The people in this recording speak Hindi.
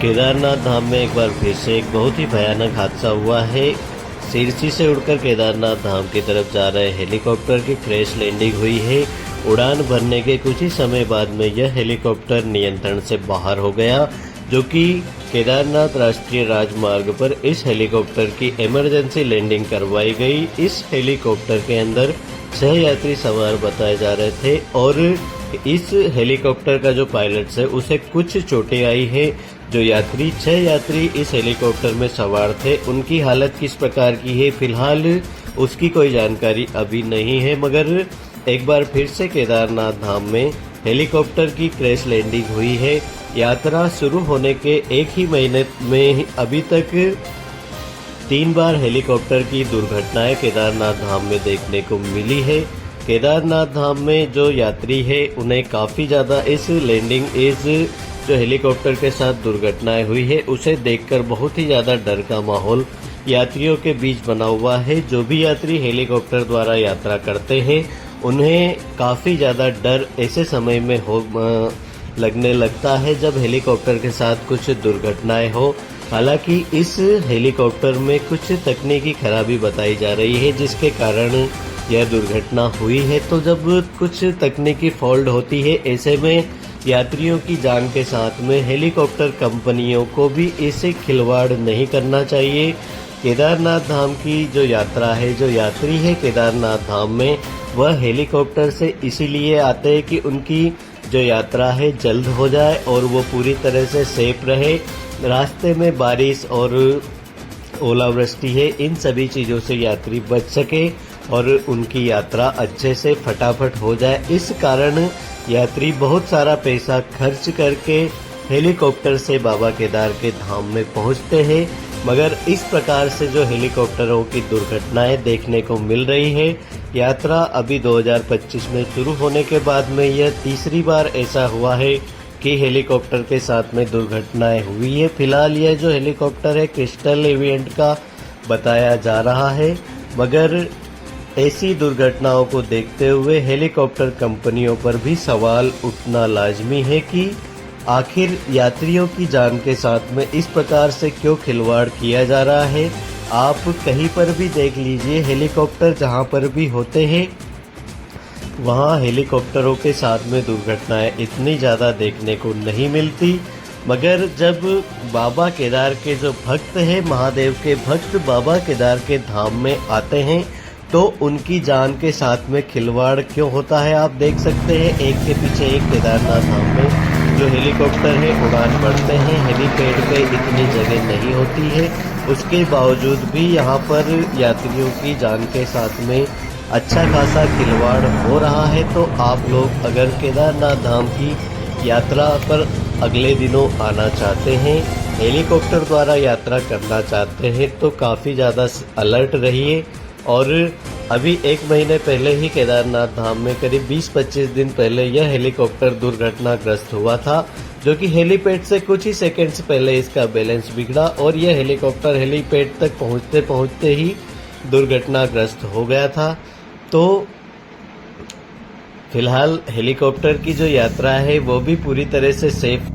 केदारनाथ धाम में एक बार फिर से एक बहुत ही भयानक हादसा हुआ है। सिरसी से उड़कर केदारनाथ धाम की तरफ जा रहे हेलीकॉप्टर की क्रैश लैंडिंग हुई है। उड़ान भरने के कुछ ही समय बाद में यह हेलीकॉप्टर नियंत्रण से बाहर हो गया, जो कि केदारनाथ राष्ट्रीय राजमार्ग पर इस हेलीकॉप्टर की इमरजेंसी लैंडिंग करवाई गई। इस हेलीकॉप्टर के अंदर 6 यात्री सवार बताए जा रहे थे और इस हेलीकॉप्टर का जो पायलट है उसे कुछ चोटें आई है। जो 6 यात्री इस हेलीकॉप्टर में सवार थे, उनकी हालत किस प्रकार की है फिलहाल उसकी कोई जानकारी अभी नहीं है। मगर एक बार फिर से केदारनाथ धाम में हेलीकॉप्टर की क्रैश लैंडिंग हुई है। यात्रा शुरू होने के एक ही महीने में अभी तक 3 बार हेलीकॉप्टर की दुर्घटनाएं केदारनाथ धाम में देखने को मिली है। केदारनाथ धाम में जो यात्री है उन्हें काफ़ी ज़्यादा इस जो हेलीकॉप्टर के साथ दुर्घटनाएं हुई है उसे देखकर बहुत ही ज़्यादा डर का माहौल यात्रियों के बीच बना हुआ है। जो भी यात्री हेलीकॉप्टर द्वारा यात्रा करते हैं उन्हें काफ़ी ज़्यादा डर ऐसे समय में लगने लगता है जब हेलीकॉप्टर के साथ कुछ दुर्घटनाएं हो। हालांकि इस हेलीकॉप्टर में कुछ तकनीकी खराबी बताई जा रही है जिसके कारण यह दुर्घटना हुई है। तो जब कुछ तकनीकी फॉल्ट होती है ऐसे में यात्रियों की जान के साथ में हेलीकॉप्टर कंपनियों को भी इसे खिलवाड़ नहीं करना चाहिए। केदारनाथ धाम की जो यात्रा है, जो यात्री है केदारनाथ धाम में, वह हेलीकॉप्टर से इसीलिए आते हैं कि उनकी जो यात्रा है जल्द हो जाए और वो पूरी तरह से सेफ रहे। रास्ते में बारिश और ओलावृष्टि है, इन सभी चीज़ों से यात्री बच सके और उनकी यात्रा अच्छे से फटाफट हो जाए। इस कारण यात्री बहुत सारा पैसा खर्च करके हेलीकॉप्टर से बाबा केदार के धाम में पहुंचते हैं। मगर इस प्रकार से जो हेलीकॉप्टरों की दुर्घटनाएं देखने को मिल रही है, यात्रा अभी 2025 में शुरू होने के बाद में यह तीसरी बार ऐसा हुआ है कि हेलीकॉप्टर के साथ में दुर्घटनाएं हुई है। फिलहाल यह जो हेलीकॉप्टर है क्रिस्टल एविएंट का बताया जा रहा है, मगर ऐसी दुर्घटनाओं को देखते हुए हेलीकॉप्टर कंपनियों पर भी सवाल उठना लाजमी है कि आखिर यात्रियों की जान के साथ में इस प्रकार से क्यों खिलवाड़ किया जा रहा है। आप कहीं पर भी देख लीजिए, हेलीकॉप्टर जहां पर भी होते हैं वहां हेलीकॉप्टरों के साथ में दुर्घटनाएं इतनी ज़्यादा देखने को नहीं मिलती। मगर जब बाबा केदार के जो भक्त हैं, महादेव के भक्त बाबा केदार के धाम में आते हैं तो उनकी जान के साथ में खिलवाड़ क्यों होता है। आप देख सकते हैं एक के पीछे एक केदारनाथ धाम में जो हेलीकॉप्टर है उड़ान भरते हैं। हेलीपैड पे इतनी जगह नहीं होती है, उसके बावजूद भी यहाँ पर यात्रियों की जान के साथ में अच्छा खासा खिलवाड़ हो रहा है। तो आप लोग अगर केदारनाथ धाम की यात्रा पर अगले दिनों आना चाहते हैं, हेलीकॉप्टर द्वारा यात्रा करना चाहते हैं तो काफ़ी ज़्यादा अलर्ट रहिए। और अभी 1 महीने पहले ही केदारनाथ धाम में करीब 20-25 दिन पहले यह हेलीकॉप्टर दुर्घटनाग्रस्त हुआ था, जो कि हेलीपैड से कुछ ही सेकंड्स पहले इसका बैलेंस बिगड़ा और यह हेलीकॉप्टर हेलीपैड तक पहुंचते पहुंचते ही दुर्घटनाग्रस्त हो गया था। तो फिलहाल हेलीकॉप्टर की जो यात्रा है वो भी पूरी तरह से सेफ